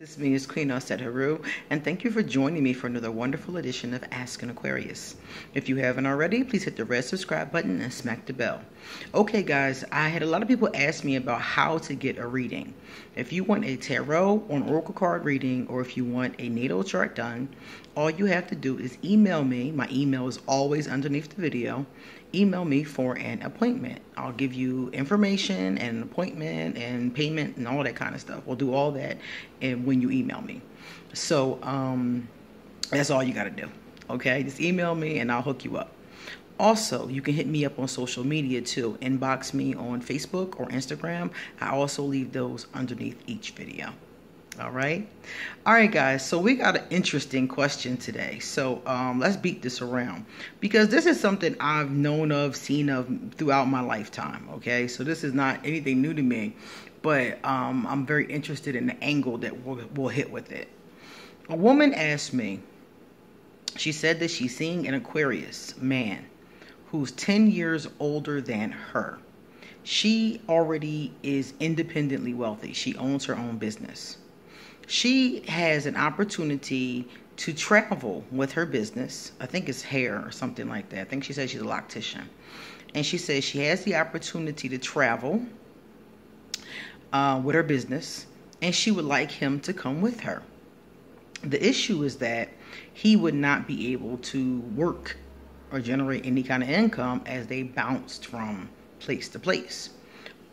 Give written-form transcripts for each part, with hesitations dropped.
This is me, is Queen Osset Haru, and thank you for joining me for another wonderful edition of Ask an Aquarius. If you haven't already, please hit the red subscribe button and smack the bell. Okay guys, I had a lot of people ask me about how to get a reading. If you want a tarot or an oracle card reading, or if you want a natal chart done, all you have to do is email me. My email is always underneath the video. Email me for an appointment. I'll give you information and an appointment and payment and all that kind of stuff. We'll do all that and when you email me. So that's all you got to do. Okay, just email me and I'll hook you up. Also, you can hit me up on social media too. Inbox me on Facebook or Instagram. I also leave those underneath each video. All right guys, so we got an interesting question today. So let's beat this around, because this is something I've known of, seen of throughout my lifetime. Okay, so this is not anything new to me, but I'm very interested in the angle that we'll hit with it. A woman asked me, she said that she's seeing an Aquarius man who's 10 years older than her. She already is independently wealthy. She owns her own business. She has an opportunity to travel with her business. I think it's hair or something like that. I think she said she's a loctician. And she says she has the opportunity to travel with her business, and she would like him to come with her. The issue is that he would not be able to work or generate any kind of income, as they bounced from place to place.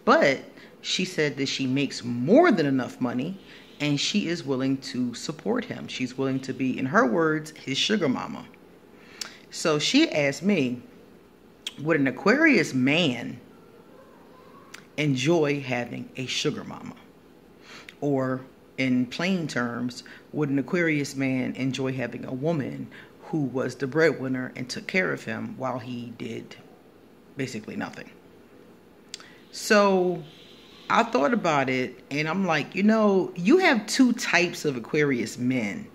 But she said that she makes more than enough money, and she is willing to support him. She's willing to be, in her words, his sugar mama. So she asked me, would an Aquarius man enjoy having a sugar mama? Or in plain terms, would an Aquarius man enjoy having a woman who was the breadwinner and took care of him while he did basically nothing? So I thought about it, and I'm like, you know, you have two types of Aquarius men.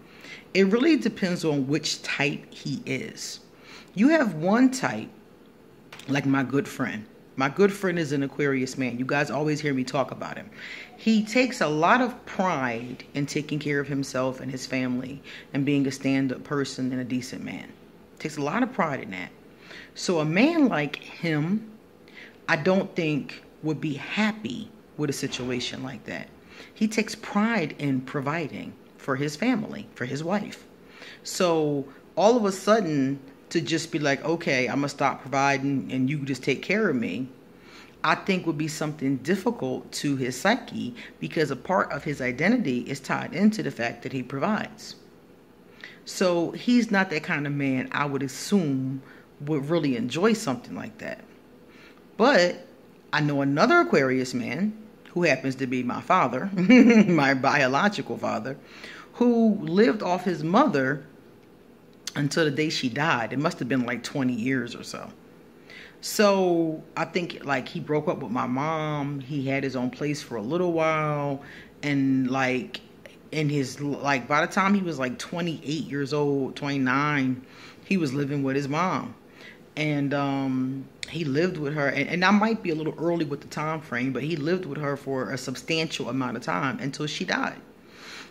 It really depends on which type he is. You have one type, like my good friend. My good friend is an Aquarius man. You guys always hear me talk about him. He takes a lot of pride in taking care of himself and his family and being a stand-up person and a decent man. Takes a lot of pride in that. So a man like him, I don't think would be happy with a situation like that. He takes pride in providing for his family, for his wife. So all of a sudden, to just be like, okay, I'm gonna stop providing and you just take care of me, I think would be something difficult to his psyche, because a part of his identity is tied into the fact that he provides. So he's not that kind of man I would assume would really enjoy something like that. But I know another Aquarius man, who happens to be my father, my biological father, who lived off his mother until the day she died. It must have been like 20 years or so. So I think like he broke up with my mom. He had his own place for a little while. And like in his, like by the time he was like 28 years old, 29, he was living with his mom. And he lived with her, and I might be a little early with the time frame, but he lived with her for a substantial amount of time until she died.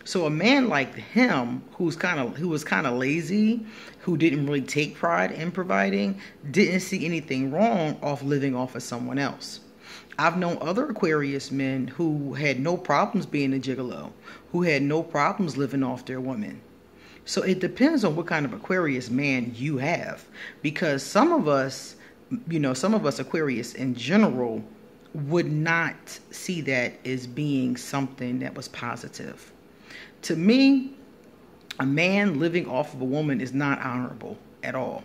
So a man like him, who was kind of lazy, who didn't really take pride in providing, didn't see anything wrong off living off of someone else. I've known other Aquarius men who had no problems being a gigolo, who had no problems living off their women. So it depends on what kind of Aquarius man you have, because some of us, you know, some of us Aquarius in general would not see that as being something that was positive. To me, a man living off of a woman is not honorable at all.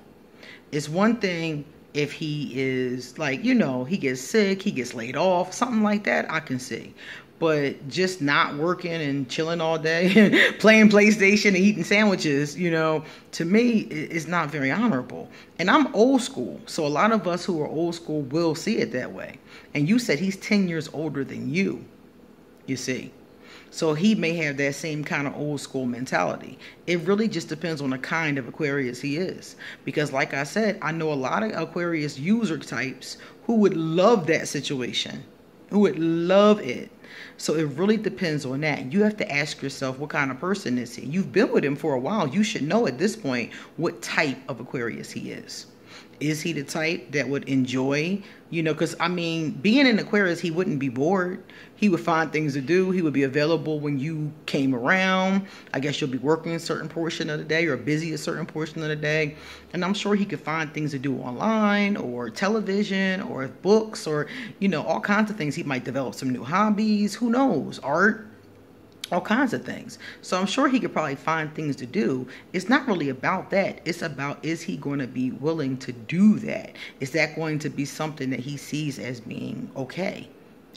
It's one thing if he is like, you know, he gets sick, he gets laid off, something like that, I can see. But just not working and chilling all day, playing PlayStation and eating sandwiches, you know, to me, is not very honorable. And I'm old school, so a lot of us who are old school will see it that way. And you said he's 10 years older than you see. So he may have that same kind of old school mentality. It really just depends on the kind of Aquarius he is. Because like I said, I know a lot of Aquarius user types who would love that situation, who would love it. So it really depends on that. You have to ask yourself, what kind of person is he? You've been with him for a while. You should know at this point what type of Aquarius he is. Is he the type that would enjoy, because I mean, being in Aquarius, he wouldn't be bored. He would find things to do. He would be available when you came around. I guess you'll be working a certain portion of the day or busy a certain portion of the day. And I'm sure he could find things to do online or television or books or, all kinds of things. He might develop some new hobbies. Who knows? Art. All kinds of things. So I'm sure he could probably find things to do. It's not really about that. It's about, is he going to be willing to do that? Is that going to be something that he sees as being okay?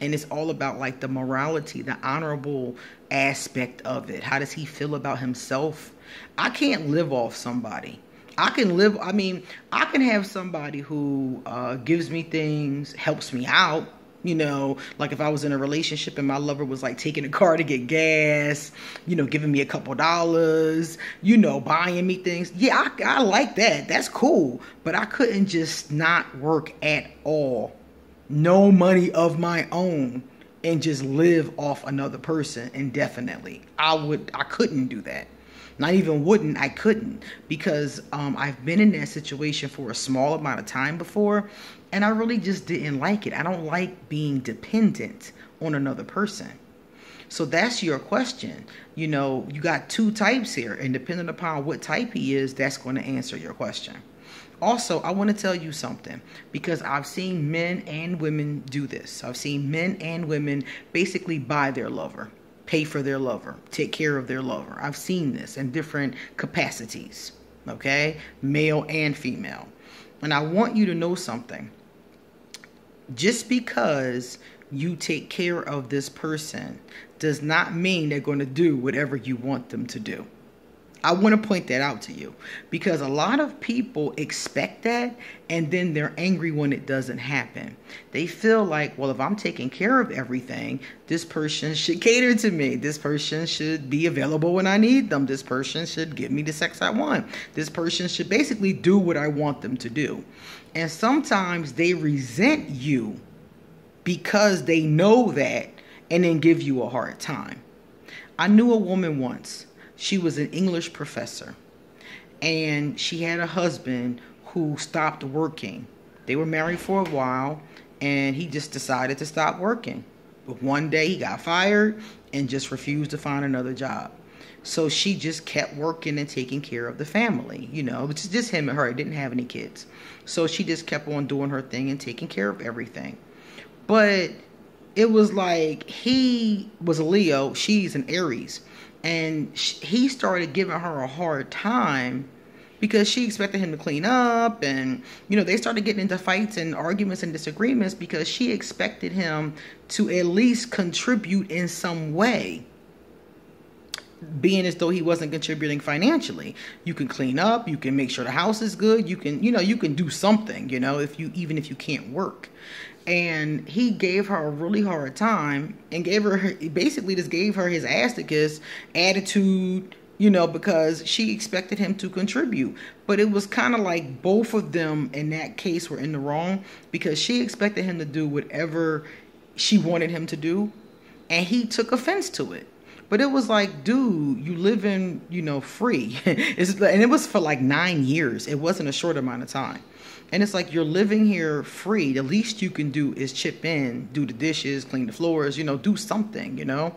And it's all about like the morality, the honorable aspect of it. How does he feel about himself? I can't live off somebody. I can have somebody who gives me things, helps me out. Like if I was in a relationship and my lover was like taking a car to get gas, giving me a couple dollars, buying me things. Yeah, I like that. That's cool. But I couldn't just not work at all. No money of my own and just live off another person indefinitely. I couldn't do that. Not even wouldn't, I couldn't, because I've been in that situation for a small amount of time before, and I really just didn't like it. I don't like being dependent on another person. So that's your question. You got two types here, and depending upon what type he is, that's going to answer your question. Also, I want to tell you something, because I've seen men and women do this. I've seen men and women basically buy their lover, pay for their lover, take care of their lover. I've seen this in different capacities, okay? Male and female. And I want you to know something. Just because you take care of this person does not mean they're going to do whatever you want them to do. I want to point that out to you, because a lot of people expect that and then they're angry when it doesn't happen. They feel like, well, if I'm taking care of everything, this person should cater to me. This person should be available when I need them. This person should give me the sex I want. This person should basically do what I want them to do. And sometimes they resent you because they know that and then give you a hard time. I knew a woman once. She was an English professor, and she had a husband who stopped working. They were married for a while, and he just decided to stop working. But one day he got fired and just refused to find another job. So she just kept working and taking care of the family. It was just him and her. He didn't have any kids. So she just kept on doing her thing and taking care of everything. But it was like, he was a Leo, she's an Aries. And he started giving her a hard time because she expected him to clean up. And, they started getting into fights and arguments and disagreements because she expected him to at least contribute in some way, being as though he wasn't contributing financially. You can clean up, you can make sure the house is good, you can, you can do something, even if you can't work. And he gave her a really hard time and basically just gave her his ass to kiss attitude, because she expected him to contribute. But it was kind of like both of them in that case were in the wrong, because she expected him to do whatever she wanted him to do, and he took offense to it. But it was like, dude, you live in, free. And it was for like 9 years. It wasn't a short amount of time. And it's like, you're living here free. The least you can do is chip in, do the dishes, clean the floors, do something,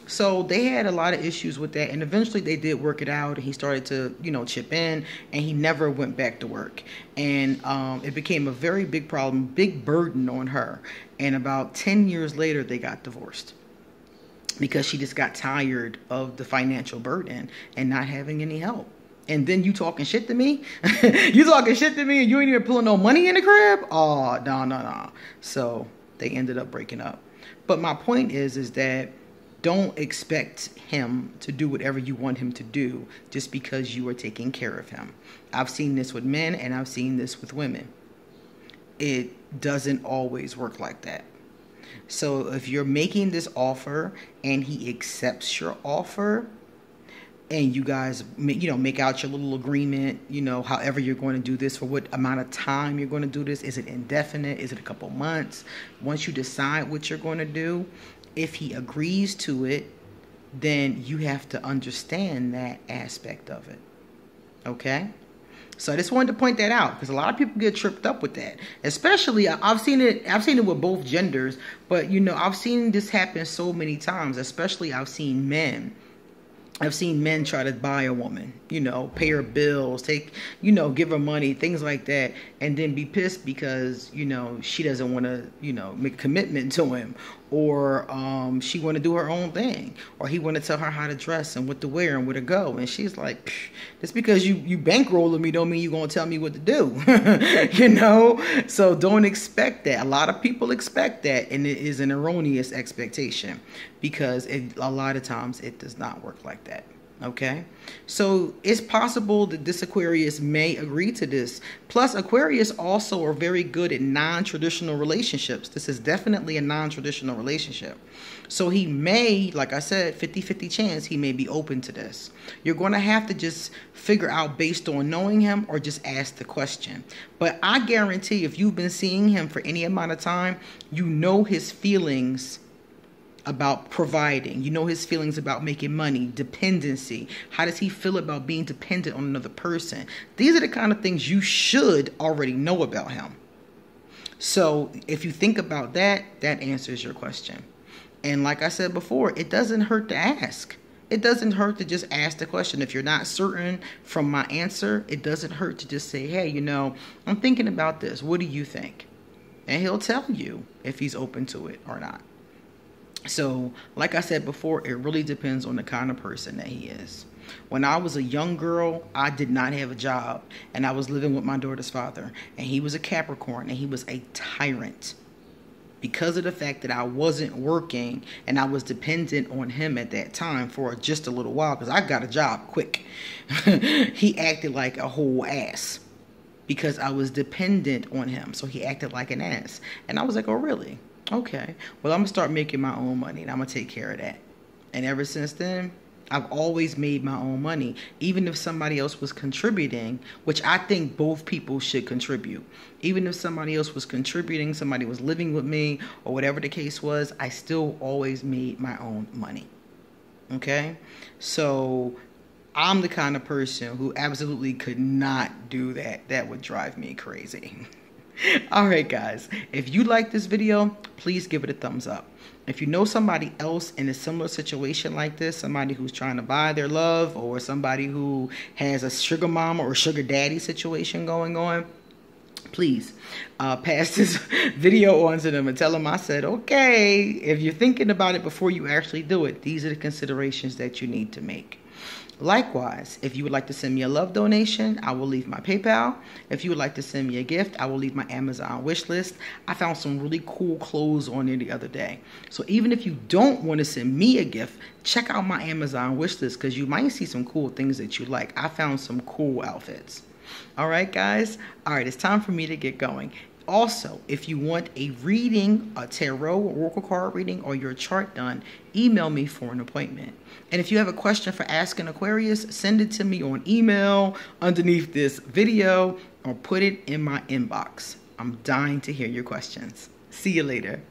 So they had a lot of issues with that. And eventually they did work it out. And he started to, chip in. And he never went back to work. And it became a very big problem, big burden on her. And about 10 years later, they got divorced, because she just got tired of the financial burden and not having any help. And then you talking shit to me? You talking shit to me and you ain't even pulling no money in the crib? Oh, no. So they ended up breaking up. But my point is that don't expect him to do whatever you want him to do just because you are taking care of him. I've seen this with men and I've seen this with women. It doesn't always work like that. So if you're making this offer and he accepts your offer, and you guys, make out your little agreement, however you're going to do this, for what amount of time you're going to do this. Is it indefinite? Is it a couple months? Once you decide what you're going to do, If he agrees to it, then you have to understand that aspect of it. Okay? So I just wanted to point that out because a lot of people get tripped up with that. Especially, I've seen it with both genders, but you know, I've seen this happen so many times. Especially, I've seen men try to buy a woman, you know, pay her bills, give her money, things like that, and then be pissed because, you know, she doesn't want to, you know, make a commitment to him, or she want to do her own thing, or he want to tell her how to dress and what to wear and where to go, and she's like, just because you bankrolling me don't mean you're going to tell me what to do, you know? So don't expect that. A lot of people expect that, and it is an erroneous expectation because a lot of times it does not work like that. Okay, so it's possible that this Aquarius may agree to this. Plus, Aquarius also are very good at non-traditional relationships. This is definitely a non-traditional relationship. So he may, like I said, 50-50 chance he may be open to this. You're going to have to just figure out based on knowing him or just ask the question. But I guarantee if you've been seeing him for any amount of time, you know his feelings about providing. You know his feelings about making money, dependency. How does he feel about being dependent on another person? These are the kind of things you should already know about him. So if you think about that, that answers your question. And like I said before, it doesn't hurt to ask. It doesn't hurt to just ask the question. If you're not certain from my answer, it doesn't hurt to just say, hey, you know, I'm thinking about this. What do you think? And he'll tell you if he's open to it or not. So, like I said before, it really depends on the kind of person that he is. When I was a young girl, I did not have a job, and I was living with my daughter's father, and he was a Capricorn, and he was a tyrant. Because of the fact that I wasn't working, and I was dependent on him at that time for just a little while, because I got a job quick. He acted like a whole ass because I was dependent on him, so he acted like an ass. And I was like, oh, really? Okay, well, I'm going to start making my own money, and I'm going to take care of that. And ever since then, I've always made my own money, even if somebody else was contributing, which I think both people should contribute. Even if somebody else was contributing, somebody was living with me, or whatever the case was, I still always made my own money. Okay? So I'm the kind of person who absolutely could not do that. That would drive me crazy. All right, guys, if you like this video, please give it a thumbs up. If you know somebody else in a similar situation like this, somebody who's trying to buy their love, or somebody who has a sugar mama or sugar daddy situation going on, please pass this video on to them and tell them I said, okay, if you're thinking about it before you actually do it, these are the considerations that you need to make. Likewise, if you would like to send me a love donation, I will leave my PayPal. If you would like to send me a gift, I will leave my Amazon wish list. I found some really cool clothes on there the other day. So even if you don't want to send me a gift, check out my Amazon wish list because you might see some cool things that you like. I found some cool outfits. All right, guys. All right, it's time for me to get going. Also, if you want a reading, a tarot or oracle card reading, or your chart done, email me for an appointment. And if you have a question for Asking Aquarius, send it to me on email underneath this video or put it in my inbox. I'm dying to hear your questions. See you later.